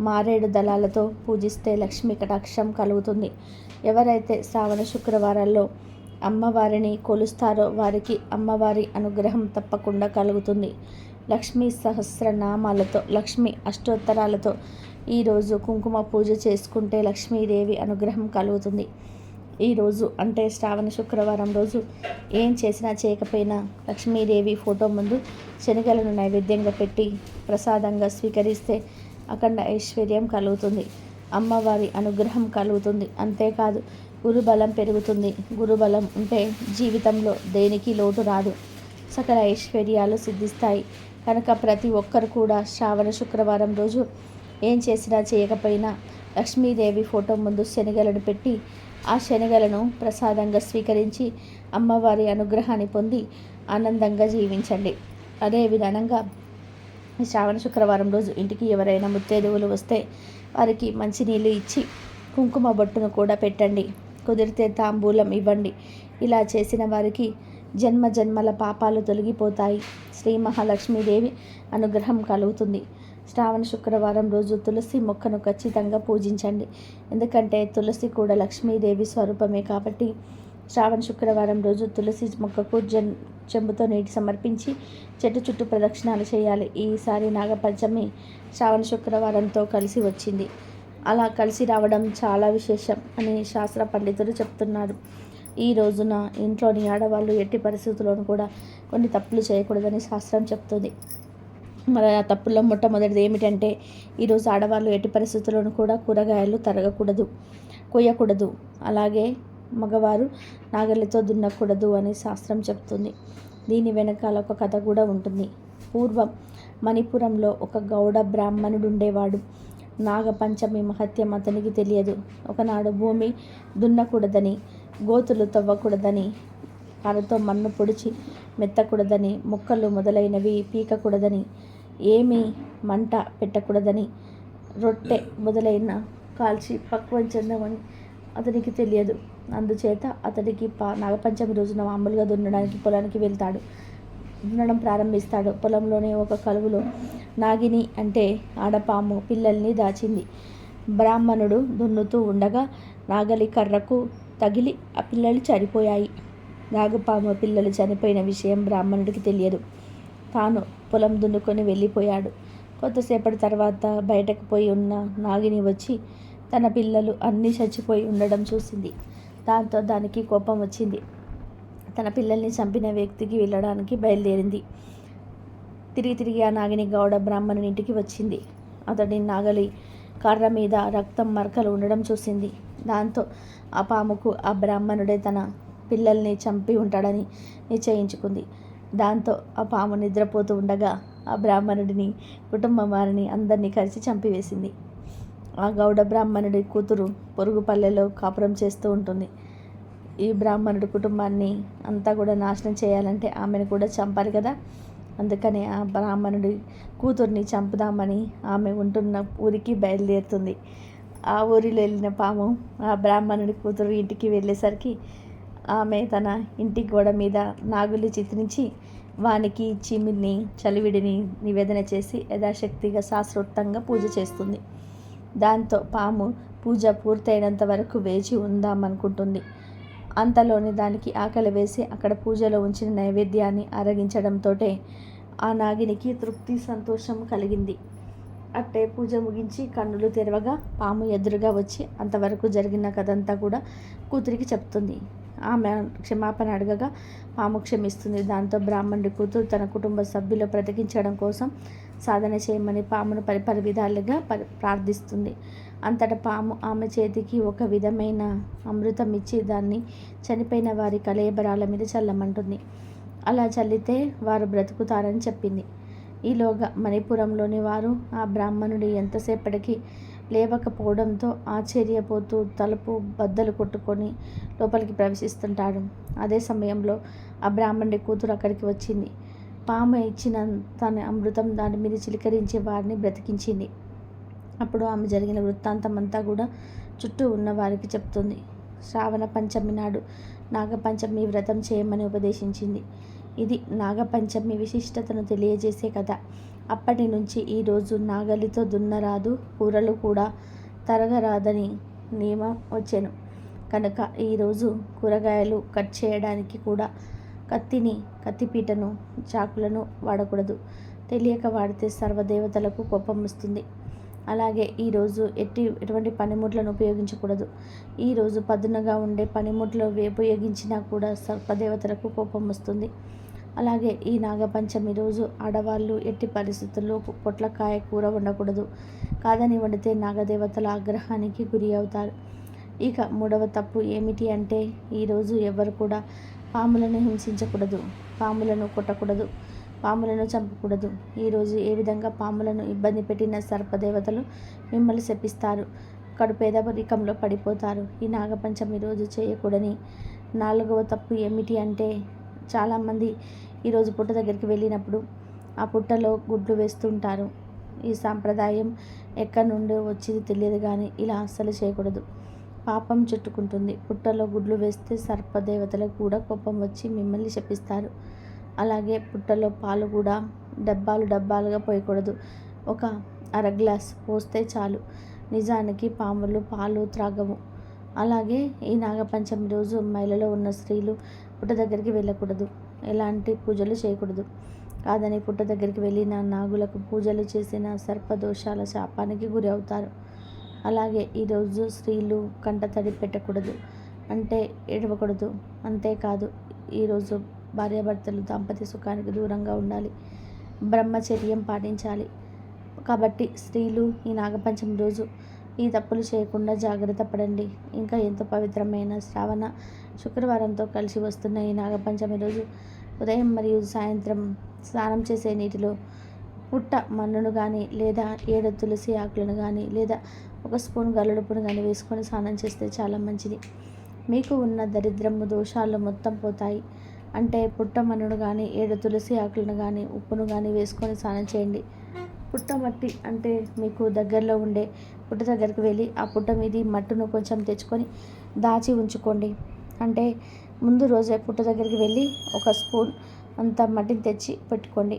Speaker 1: మారేడు దళాలతో పూజిస్తే లక్ష్మీ కటాక్షం కలుగుతుంది. ఎవరైతే శ్రావణ శుక్రవారాల్లో అమ్మవారిని కొలుస్తారో వారికి అమ్మవారి అనుగ్రహం తప్పకుండా కలుగుతుంది. లక్ష్మీ సహస్రనామాలతో లక్ష్మీ అష్టోత్తరాలతో ఈరోజు కుంకుమ పూజ చేసుకుంటే లక్ష్మీదేవి అనుగ్రహం కలుగుతుంది. ఈరోజు అంటే శ్రావణ శుక్రవారం రోజు ఏం చేసినా చేయకపోయినా లక్ష్మీదేవి ఫోటో ముందు శనగలను నైవేద్యంగా పెట్టి ప్రసాదంగా స్వీకరిస్తే అఖండ ఐశ్వర్యం కలుగుతుంది. అమ్మవారి అనుగ్రహం కలుగుతుంది. అంతేకాదు గురుబలం పెరుగుతుంది. గురుబలం ఉంటే జీవితంలో దేనికి లోటు రాదు. సకల ఐశ్వర్యాలు సిద్ధిస్తాయి. కనుక ప్రతి ఒక్కరు కూడా శ్రావణ శుక్రవారం రోజు ఏం చేసినా చేయకపోయినా లక్ష్మీదేవి ఫోటో ముందు శనగలను పెట్టి ఆ శనగలను ప్రసాదంగా స్వీకరించి అమ్మవారి అనుగ్రహాన్ని పొంది ఆనందంగా జీవించండి. అదే విధానంగా శ్రావణ శుక్రవారం రోజు ఇంటికి ఎవరైనా ముత్తైదువులు వస్తే వారికి మంచినీళ్ళు ఇచ్చి కుంకుమ బొట్టును కూడా పెట్టండి. కుదిరితే తాంబూలం ఇవ్వండి. ఇలా చేసిన వారికి జన్మ జన్మల పాపాలు తొలగిపోతాయి. శ్రీ మహాలక్ష్మీదేవి అనుగ్రహం కలుగుతుంది. శ్రావణ శుక్రవారం రోజు తులసి మొక్కను ఖచ్చితంగా పూజించండి. ఎందుకంటే తులసి కూడా లక్ష్మీదేవి స్వరూపమే కాబట్టి శ్రావణ శుక్రవారం రోజు తులసి మొక్కకు చెంబుతో నీటి సమర్పించి చెట్టు చుట్టూ ప్రదక్షిణాలు చేయాలి. ఈసారి నాగపంచమి శ్రావణ శుక్రవారంతో కలిసి వచ్చింది. అలా కలిసి రావడం చాలా విశేషం అని శాస్త్ర పండితులు చెప్తున్నారు. ఈ రోజున ఇంట్లోని ఆడవాళ్ళు ఎట్టి పరిస్థితుల్లోనూ కూడా కొన్ని తప్పులు చేయకూడదని శాస్త్రం చెప్తుంది. మరి ఆ తప్పుల్లో మొట్టమొదటిది ఏమిటంటే ఈరోజు ఆడవాళ్ళు ఎట్టి పరిస్థితుల్లోనూ కూడా కూరగాయలు తరగకూడదు, కొయ్యకూడదు. అలాగే మగవారు నాగలితో దున్నకూడదు అని శాస్త్రం చెప్తుంది. దీని వెనకాల ఒక కథ కూడా ఉంటుంది. పూర్వం మణిపురంలో ఒక గౌడ బ్రాహ్మణుడు ఉండేవాడు. నాగపంచమి మహత్యం అతనికి తెలియదు. ఒకనాడు భూమి దున్నకూడదని, గోతులు తవ్వకూడదని, పారతో మన్ను పొడిచి మెత్తకూడదని, మొక్కలు మొదలైనవి పీకకూడదని, ఏమీ మంట పెట్టకూడదని, రొట్టె మొదలైన కాల్చి పక్వం చెందమని అతనికి తెలియదు. అందుచేత అతడికి నాగపంచమి రోజున మామూలుగా దున్నడానికి పొలానికి వెళ్తాడు. దున్నడం ప్రారంభిస్తాడు. పొలంలోనే ఒక కలుగులో నాగిని అంటే ఆడపాము పిల్లల్ని దాచింది. బ్రాహ్మణుడు దున్నుతూ ఉండగా నాగలి కర్రకు తగిలి ఆ పిల్లలు చనిపోయాయి. నాగపాము పిల్లలు చనిపోయిన విషయం బ్రాహ్మణుడికి తెలియదు. తాను పొలం దున్నుకొని వెళ్ళిపోయాడు. కొంతసేపటి తర్వాత బయటకు పోయి ఉన్న నాగిని వచ్చి తన పిల్లలు అన్నీ చచ్చిపోయి ఉండడం చూసింది. దాంతో దానికి కోపం వచ్చింది. తన పిల్లల్ని చంపిన వ్యక్తికి వెళ్ళడానికి బయలుదేరింది. తిరిగి ఆ నాగిని గౌడ బ్రాహ్మణుని ఇంటికి వచ్చింది. అతడి నాగలి కర్ర మీద రక్తం మరకలు ఉండడం చూసింది. దాంతో ఆ పాముకు ఆ బ్రాహ్మణుడే తన పిల్లల్ని చంపి ఉంటాడని నిశ్చయించుకుంది. దాంతో ఆ పాము నిద్రపోతూ ఉండగా ఆ బ్రాహ్మణుడిని, కుటుంబం వారిని అందరినీ కలిసి చంపివేసింది. ఆ గౌడ బ్రాహ్మణుడి కూతురు పొరుగు పల్లెలో కాపురం చేస్తూ ఉంటుంది. ఈ బ్రాహ్మణుడి కుటుంబాన్ని అంతా కూడా నాశనం చేయాలంటే ఆమెను కూడా చంపాలి కదా. అందుకని ఆ బ్రాహ్మణుడి కూతుర్ని చంపుదామని ఆమె ఉంటున్న ఊరికి బయలుదేరుతుంది. ఆ ఊరిలో వెళ్ళిన పాము ఆ బ్రాహ్మణుడి కూతురు ఇంటికి వెళ్ళేసరికి ఆమె తన ఇంటి గోడ మీద నాగులు చిత్రించి వానికి చీమిని చలివిడిని నివేదన చేసి యథాశక్తిగా శాస్త్రోక్తంగా పూజ చేస్తుంది. దాంతో పాము పూజ పూర్తయినంత వరకు వేచి ఉందామనుకుంటుంది. అంతలోనే దానికి ఆకలి వేసి అక్కడ పూజలో ఉంచిన నైవేద్యాన్ని ఆరగించడంతో ఆ నాగినికి తృప్తి సంతోషం కలిగింది. అట్టే పూజ ముగించి కన్నులు తెరవగా పాము ఎదురుగా వచ్చి అంతవరకు జరిగిన కథంతా కూడా కూతురికి చెప్తుంది. ఆమె క్షమాపణ అడగగా పాము క్షమిస్తుంది. దాంతో బ్రాహ్మణుడి కూతురు తన కుటుంబ సభ్యులు బ్రతికించడం కోసం సాధన చేయమని పామును పరిపరి విధాలుగా ప్రార్థిస్తుంది. అంతటా పాము ఆమె చేతికి ఒక విధమైన అమృతం ఇచ్చి దాన్ని చనిపోయిన వారి కళేబరాల మీద చల్లమంటుంది. అలా చల్లితే వారు బ్రతుకుతారని చెప్పింది. ఈలోగా మణిపురంలోని వారు ఆ బ్రాహ్మణుడి ఎంతసేపటికి లేవకపోవడంతో ఆశ్చర్యపోతూ తలుపు బద్దలు కొట్టుకొని లోపలికి ప్రవేశిస్తుంటాడు. అదే సమయంలో ఆ బ్రాహ్మణుడి కూతురు అక్కడికి వచ్చింది. పాము ఇచ్చిన తన అమృతం దాని మీద చిలకరించి వారిని బ్రతికించింది. అప్పుడు ఆమె జరిగిన వృత్తాంతం అంతా కూడా చుట్టూ ఉన్న వారికి చెప్తుంది. శ్రావణ పంచమి నాడు నాగపంచమి వ్రతం చేయమని ఉపదేశించింది. ఇది నాగపంచమి విశిష్టతను తెలియజేసే కథ. అప్పటి నుంచి ఈరోజు నాగలితో దున్నరాదు, కూరలు కూడా తరగరాదని నియమం వచ్చెను. కనుక ఈరోజు కూరగాయలు కట్ చేయడానికి కూడా కత్తిపీటను, చాకులను వాడకూడదు. తెలియక వాడితే సర్వదేవతలకు కోపం వస్తుంది. అలాగే ఈరోజు ఎటువంటి పనిముట్లను ఉపయోగించకూడదు. ఈరోజు పదునుగా ఉండే పనిముట్లు ఉపయోగించినా కూడా సర్పదేవతలకు కోపం వస్తుంది. అలాగే ఈ నాగపంచమి రోజు ఆడవాళ్ళు ఎట్టి పరిస్థితుల్లో పొట్లకాయ కూర వండకూడదు. కాదని వండితే నాగదేవతల ఆగ్రహానికి గురి అవుతారు. ఇక మూడవ తప్పు ఏమిటి అంటే ఈరోజు ఎవరు కూడా పాములను హింసించకూడదు, పాములను కొట్టకూడదు, పాములను చంపకూడదు. ఈరోజు ఏ విధంగా పాములను ఇబ్బంది పెట్టిన సర్పదేవతలు మిమ్మల్ని శపిస్తారు, కడుపేదరికంలో పడిపోతారు. ఈ నాగపంచమి రోజు చేయకూడని నాలుగవ తప్పు ఏమిటి అంటే చాలామంది ఈరోజు పుట్ట దగ్గరికి వెళ్ళినప్పుడు ఆ పుట్టలో గుడ్లు వేస్తుంటారు. ఈ సాంప్రదాయం ఎక్కడి నుండి వచ్చింది తెలియదు, కానీ ఇలా అస్సలు చేయకూడదు. పాపం చుట్టుకుంటుంది. పుట్టలో గుడ్లు వేస్తే సర్పదేవతలకు కూడా కోపం వచ్చి మిమ్మల్ని శపిస్తారు. అలాగే పుట్టలో పాలు కూడా డబ్బాలుగా పోయకూడదు. ఒక అర గ్లాస్ పోస్తే చాలు. నిజానికి పాములు పాలు త్రాగవు. అలాగే ఈ నాగపంచమి రోజు మైలలో ఉన్న స్త్రీలు పుట్ట దగ్గరికి వెళ్ళకూడదు, ఎలాంటి పూజలు చేయకూడదు. కాదని పుట్ట దగ్గరికి వెళ్ళిన నాగులకు పూజలు చేసిన సర్పదోషాల శాపానికి గురి అవుతారు. అలాగే ఈరోజు స్త్రీలు కంటతడి పెట్టకూడదు, అంటే ఏడవకూడదు. అంతేకాదు ఈరోజు భార్యాభర్తలు దాంపత్య సుఖానికి దూరంగా ఉండాలి, బ్రహ్మచర్యం పాటించాలి. కాబట్టి స్త్రీలు ఈ నాగపంచమి రోజు ఈ తప్పులు చేయకుండా జాగ్రత్త పడండి. ఇంకా ఎంతో పవిత్రమైన శ్రావణ శుక్రవారంతో కలిసి వస్తున్న ఈ నాగపంచమి రోజు ఉదయం మరియు సాయంత్రం స్నానం చేసే నీటిలో పుట్ట మన్నును కానీ లేదా 7 తులసి ఆకులను కానీ లేదా 1 స్పూన్ గల్లుడుపును కానీ వేసుకొని స్నానం చేస్తే చాలా మంచిది. మీకు ఉన్న దరిద్రము దోషాలు మొత్తం పోతాయి. అంటే పుట్ట మన్నును కానీ 7 తులసి ఆకులను కానీ ఉప్పును కానీ వేసుకొని స్నానం చేయండి. పుట్టమట్టి అంటే మీకు దగ్గరలో ఉండే పుట్ట దగ్గరికి వెళ్ళి ఆ పుట్ట మీది మట్టును కొంచెం తెచ్చుకొని దాచి ఉంచుకోండి. అంటే ముందు రోజే పుట్ట దగ్గరికి వెళ్ళి 1 స్పూన్ అంత మట్టిని తెచ్చి పెట్టుకోండి.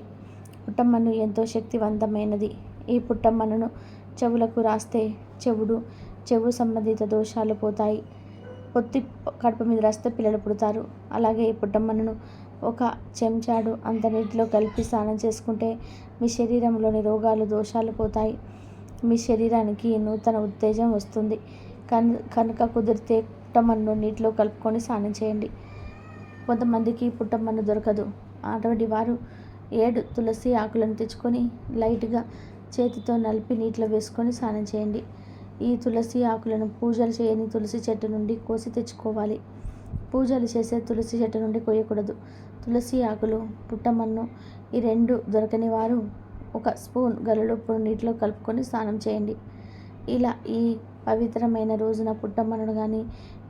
Speaker 1: పుట్టమన్ను ఎంతో శక్తివంతమైనది. ఈ పుట్టమన్నును చెవులకు రాస్తే చెవు సంబంధిత దోషాలు పోతాయి. పొత్తి కడుపు మీద రాస్తే పిల్లలు పుడతారు. అలాగే ఈ పుట్టమన్నును 1 చెంచాడు అంత నీటిలో కలిపి స్నానం చేసుకుంటే మీ శరీరంలోని రోగాలు దోషాలు పోతాయి. మీ శరీరానికి నూతన ఉత్తేజం వస్తుంది. కనుక కుదిరితే పుట్టమన్ను నీటిలో కలుపుకొని స్నానం చేయండి. కొంతమందికి పుట్టమన్ను దొరకదు. అటువంటి వారు 7 తులసి ఆకులను తెచ్చుకొని లైట్గా చేతితో నలిపి నీటిలో వేసుకొని స్నానం చేయండి. ఈ తులసి ఆకులను పూజలు చేయని తులసి చెట్టు నుండి కోసి తెచ్చుకోవాలి. పూజలు చేసే తులసి చెట్టు నుండి కోయకూడదు. తులసి ఆకులు, పుట్టమన్ను ఈ 2 దొరకని వారు 1 స్పూన్ గల్లుడుప్పును నీటిలో కలుపుకొని స్నానం చేయండి. ఇలా ఈ పవిత్రమైన రోజున పుట్టమన్నును కానీ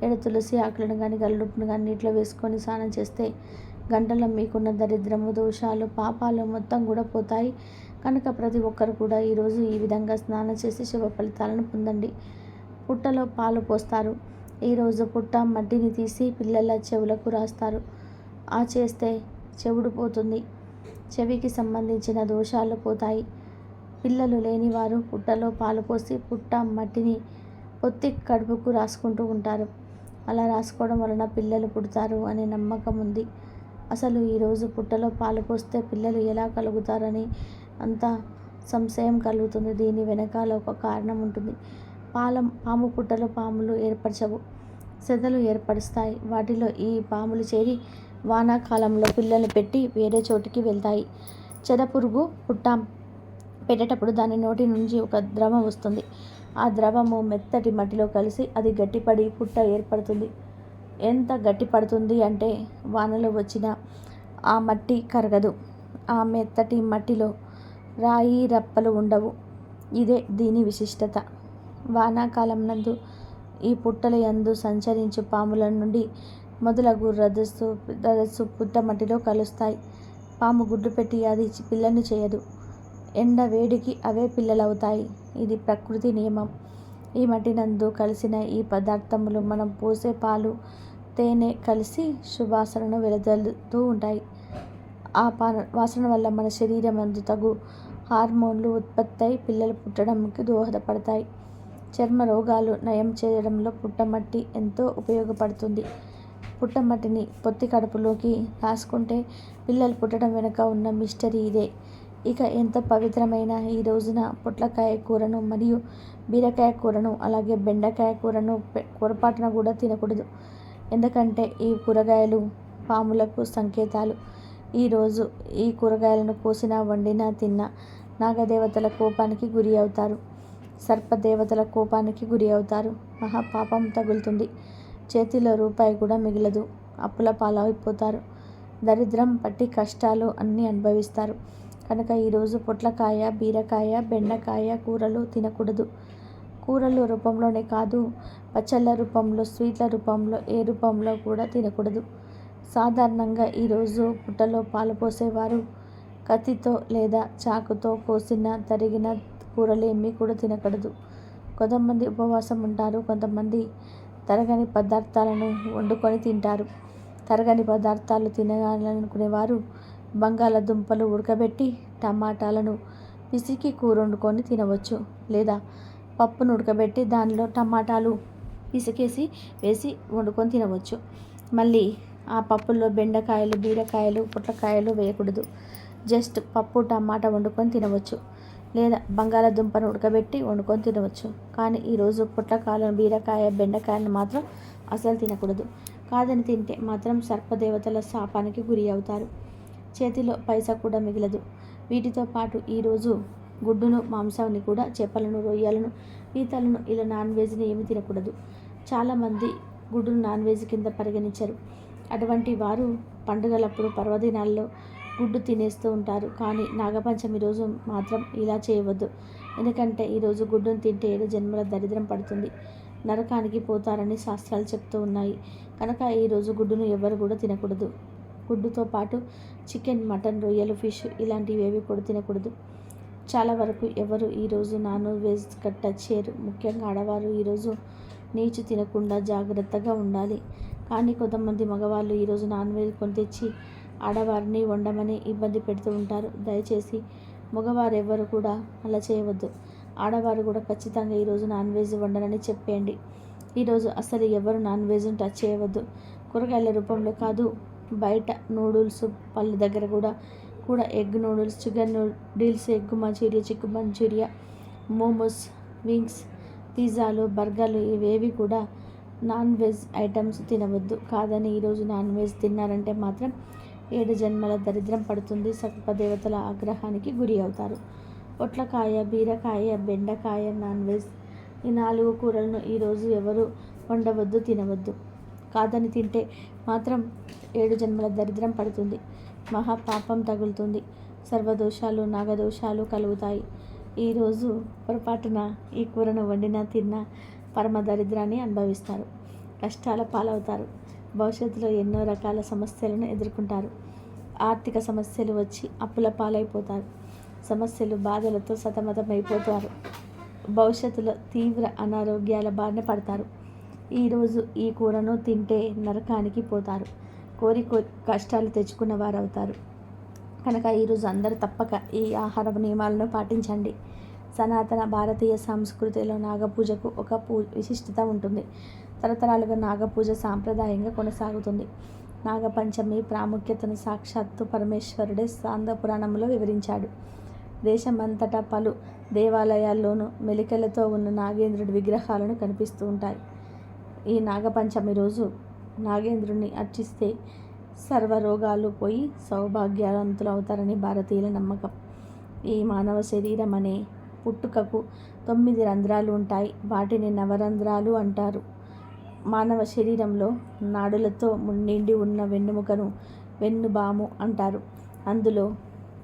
Speaker 1: 7 తులసి ఆకులను కానీ గల్లుడుప్పును కానీ నీటిలో వేసుకొని స్నానం చేస్తే గంటలో మీకున్న దరిద్రము దోషాలు పాపాలు మొత్తం కూడా పోతాయి. కనుక ప్రతి ఒక్కరు కూడా ఈరోజు ఈ విధంగా స్నానం చేసి శుభ ఫలితాలను పొందండి. పుట్టలో పాలు పోస్తారు. ఈరోజు పుట్ట మట్టిని తీసి పిల్లల చెవులకు రాస్తారు. ఆ చేస్తే చెవుడు పోతుంది, చెవికి సంబంధించిన దోషాలు పోతాయి. పిల్లలు లేనివారు పుట్టలో పాలు పోసి పుట్ట మట్టిని పొత్తి కడుపుకు రాసుకుంటూ ఉంటారు. అలా రాసుకోవడం వలన పిల్లలు పుడతారు అనే నమ్మకం ఉంది. అసలు ఈరోజు పుట్టలో పాలు పోస్తే పిల్లలు ఎలా కలుగుతారని అంత సంశయం కలుగుతుంది. దీని వెనకాల ఒక కారణం ఉంటుంది. పాము పుట్టలో పాములు ఏర్పరచవు, సెదలు ఏర్పరుస్తాయి. వాటిలో ఈ పాములు చేరి వానాకాలంలో పిల్లలు పెట్టి వేరే చోటికి వెళ్తాయి. చెదపురుగు పుట్ట పెట్టేటప్పుడు దాని నోటి నుంచి ఒక ద్రవం వస్తుంది. ఆ ద్రవము మెత్తటి మట్టిలో కలిసి అది గట్టిపడి పుట్ట ఏర్పడుతుంది. ఎంత గట్టిపడుతుంది అంటే వానలో వచ్చిన ఆ మట్టి కరగదు. ఆ మెత్తటి మట్టిలో రాయి రప్పలు ఉండవు. ఇదే దీని విశిష్టత. వానాకాలం నందు ఈ పుట్టల యందు సంచరించు పాముల నుండి మొదలగు రదస్సు పుట్టమట్టిలో కలుస్తాయి. పాము గుడ్డు పెట్టి అది పిల్లను చేయదు. ఎండ వేడికి అవే పిల్లలవుతాయి. ఇది ప్రకృతి నియమం. ఈ మట్టినందు కలిసిన ఈ పదార్థములు మనం పోసే పాలు, తేనె కలిసి సువాసనను వెదజల్లుతూ ఉంటాయి. ఆ వాసన వల్ల మన శరీరమందు తగు హార్మోన్లు ఉత్పత్తి అయి పిల్లలు పుట్టడానికి దోహదపడతాయి. చర్మ రోగాలు నయం చేయడంలో పుట్టమట్టి ఎంతో ఉపయోగపడుతుంది. పుట్టమట్టిని పొత్తి కడుపులోకి రాసుకుంటే పిల్లలు పుట్టడం వెనుక ఉన్న మిస్టరీ ఇదే. ఇక ఎంతో పవిత్రమైన ఈ రోజున పొట్లకాయ కూరను మరియు బీరకాయ కూరను అలాగే బెండకాయ కూరను పొరపాటున కూడా తినకూడదు. ఎందుకంటే ఈ కూరగాయలు పాములకు సంకేతాలు. ఈరోజు ఈ కూరగాయలను కోసినా, వండినా, తిన్నా నాగదేవతల కోపానికి గురి అవుతారు. సర్పదేవతల కోపానికి గురి అవుతారు. మహాపాపం తగులుతుంది. చేతిలో రూపాయి కూడా మిగలదు. అప్పుల పాలైపోతారు. దరిద్రం పట్టి కష్టాలు అన్నీ అనుభవిస్తారు. కనుక ఈరోజు పొట్లకాయ, బీరకాయ, బెండకాయ కూరలు తినకూడదు. కూరలు రూపంలోనే కాదు, పచ్చళ్ళ రూపంలో, స్వీట్ల రూపంలో, ఏ రూపంలో కూడా తినకూడదు. సాధారణంగా ఈరోజు పుట్టలో పాలు పోసేవారు కత్తితో లేదా చాకుతో కోసిన, తరిగిన కూరలేమీ కూడా తినకూడదు. కొంతమంది ఉపవాసం ఉంటారు. కొంతమంది తరగని పదార్థాలను వండుకొని తింటారు. తరగని పదార్థాలు తినాలనుకునేవారు బంగాళదుంపలు ఉడకబెట్టి టమాటాలను పిసికి కూర వండుకొని తినవచ్చు. లేదా పప్పును ఉడకబెట్టి దానిలో టమాటాలు పిసికేసి వేసి వండుకొని తినవచ్చు. మళ్ళీ ఆ పప్పుల్లో బెండకాయలు, బీరకాయలు, పొట్లకాయలు వేయకూడదు. జస్ట్ పప్పు, టమాటా వండుకొని తినవచ్చు. లేదా బంగాళదుంపను ఉడకబెట్టి వండుకొని తినవచ్చు. కానీ ఈరోజు పొట్లకాయలను, బీరకాయ, బెండకాయలను మాత్రం అసలు తినకూడదు. కాదని తింటే మాత్రం సర్పదేవతల శాపానికి గురి అవుతారు. చేతిలో పైసా కూడా మిగలదు. వీటితో పాటు ఈరోజు గుడ్డును, మాంసాన్ని కూడా, చేపలను, రొయ్యలను, పీతలను ఇలా నాన్ వెజ్ని ఏమి తినకూడదు. చాలామంది గుడ్డును నాన్ వెజ్ కింద పరిగణించరు. అటువంటి వారు పండుగలప్పుడు, పర్వదినాల్లో గుడ్డు తినేస్తూ ఉంటారు. కానీ నాగపంచమి రోజు మాత్రం ఇలా చేయవద్దు. ఎందుకంటే ఈరోజు గుడ్డును తింటే 7 జన్మల దరిద్రం పడుతుంది, నరకానికి పోతారని శాస్త్రాలు చెప్తూ ఉన్నాయి. కనుక ఈరోజు గుడ్డును ఎవరు కూడా తినకూడదు. గుడ్డుతో పాటు చికెన్, మటన్, రొయ్యలు, ఫిష్ ఇలాంటివి ఏవి కూడా తినకూడదు. చాలా వరకు ఎవరు ఈరోజు నాన్ వెజ్ టచ్ చేయరు. ముఖ్యంగా ఆడవారు ఈరోజు నీచు తినకుండా జాగ్రత్తగా ఉండాలి. కానీ కొంతమంది మగవాళ్ళు ఈరోజు నాన్ వెజ్ కొని తెచ్చి ఆడవారిని వండమని ఇబ్బంది పెడుతూ ఉంటారు. దయచేసి మగవారు ఎవరు కూడా అలా చేయవద్దు. ఆడవారు కూడా ఖచ్చితంగా ఈరోజు నాన్ వెజ్ వండనని చెప్పేయండి. ఈరోజు అసలు ఎవరు నాన్ వెజ్ని టచ్ చేయవద్దు. కూరగాయల రూపంలో కాదు, బయట నూడిల్స్ పళ్ళ దగ్గర కూడా egg noodles, chicken noodles, egg manchuria, chicken manchuria, momos, wings, పిజ్జాలు, బర్గర్లు ఇవేవి కూడా నాన్ వెజ్ ఐటమ్స్ తినవద్దు. కాదని ఈరోజు నాన్ వెజ్ తిన్నారంటే మాత్రం 7 జన్మల దరిద్రం పడుతుంది. సర్పదేవతల ఆగ్రహానికి గురి అవుతారు. పొట్లకాయ, బీరకాయ, బెండకాయ నాన్ వెజ్ ఈ 4 కూరలను ఈరోజు ఎవరు వండవద్దు, తినవద్దు. కాదని తింటే మాత్రం 7 జన్మల దరిద్రం పడుతుంది. మహాపాపం తగులుతుంది. సర్వదోషాలు, నాగదోషాలు కలుగుతాయి. ఈరోజు పొరపాటున ఈ కూరను వండినా, తిన్నా పరమ దరిద్రాన్ని అనుభవిస్తారు. కష్టాల పాలవుతారు. భవిష్యత్తులో ఎన్నో రకాల సమస్యలను ఎదుర్కొంటారు. ఆర్థిక సమస్యలు వచ్చి అప్పుల పాలైపోతారు. సమస్యలు, బాధలతో సతమతమైపోతారు. భవిష్యత్తులో తీవ్ర అనారోగ్యాల బారిన పడతారు. ఈరోజు ఈ కూరను తింటే నరకానికి పోతారు. కోరి కష్టాలు తెచ్చుకున్న వారు అవుతారు. కనుక ఈరోజు అందరూ తప్పక ఈ ఆహార నియమాలను పాటించండి. సనాతన భారతీయ సంస్కృతిలో నాగపూజకు ఒక విశిష్టత ఉంటుంది. తరతరాలుగా నాగపూజ సాంప్రదాయంగా కొనసాగుతుంది. నాగపంచమి ప్రాముఖ్యతను సాక్షాత్తు పరమేశ్వరుడే స్కాంద పురాణంలో వివరించాడు. దేశమంతటా పలు దేవాలయాల్లోనూ మెలికలతో ఉన్న నాగేంద్రుడి విగ్రహాలను కనిపిస్తూ ఉంటాయి. ఈ నాగపంచమి రోజు నాగేంద్రుని అర్చిస్తే సర్వరోగాలు పోయి సౌభాగ్యవంతులు అవుతారని భారతీయుల నమ్మకం. ఈ మానవ శరీరం అనే పుట్టుకకు 9 రంధ్రాలు ఉంటాయి. వాటిని నవరంధ్రాలు అంటారు. మానవ శరీరంలో నాడులతో నిండి ఉన్న వెన్నెముకను వెన్నుబాము అంటారు. అందులో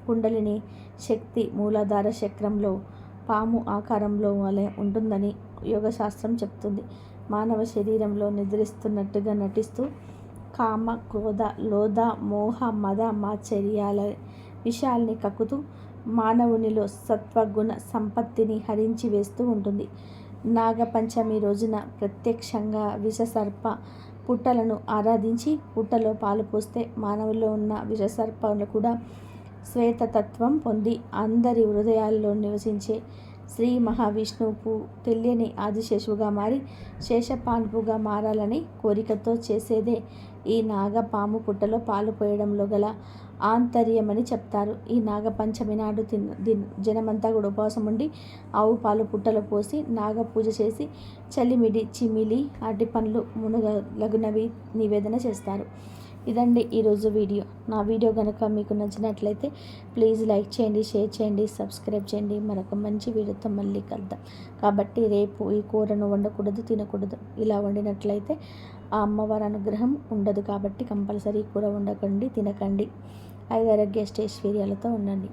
Speaker 1: కుండలిని శక్తి మూలాధార చక్రంలో పాము ఆకారంలో ఉంటుందని యోగశాస్త్రం చెప్తుంది. మానవ శరీరంలో నిద్రిస్తున్నట్టుగా నటిస్తూ కామ, క్రోధ, లోధ, మోహ, మద, మాత్సర్యాల విషయాల్ని కక్కుతూ మానవునిలో సత్వగుణ సంపత్తిని హరించి వేస్తూ ఉంటుంది. నాగపంచమి రోజున ప్రత్యక్షంగా విషసర్ప పుట్టలను ఆరాధించి పుట్టలో పాలు పోస్తే మానవుల్లో ఉన్న విషసర్పాలు కూడా శ్వేతతత్వం పొంది అందరి హృదయాల్లో నివసించే శ్రీ మహావిష్ణువుకు తెలియని ఆదిశేషువుగా మారి శేషపాన్పుగా మారాలని కోరికతో చేసేదే ఈ నాగపాము పుట్టలో పాలు పోయడంలో గల ఆంతర్యమని చెప్తారు. ఈ నాగపంచమి నాడు జనమంతా కూడా ఉపవాసం ఉండి ఆవు పాలు పుట్టలో పోసి నాగ పూజ చేసి చలిమిడి, చిమిలి, అరటి పండ్లు మునగలగునవి నివేదన చేస్తారు. ఇదండి ఈరోజు వీడియో. నా వీడియో కనుక మీకు నచ్చినట్లయితే ప్లీజ్ లైక్ చేయండి, షేర్ చేయండి, సబ్స్క్రైబ్ చేయండి. మరొక మంచి వీడియోతో మళ్ళీ కలుద్దాం. కాబట్టి రేపు ఈ కూరను వండకూడదు, తినకూడదు. ఇలా వండినట్లయితే ఆ అమ్మవారి అనుగ్రహం ఉండదు. కాబట్టి కంపల్సరీ కూర వండకండి, తినకండి. ఆరోగ్య అష్టైశ్వర్యాలతో ఉండండి.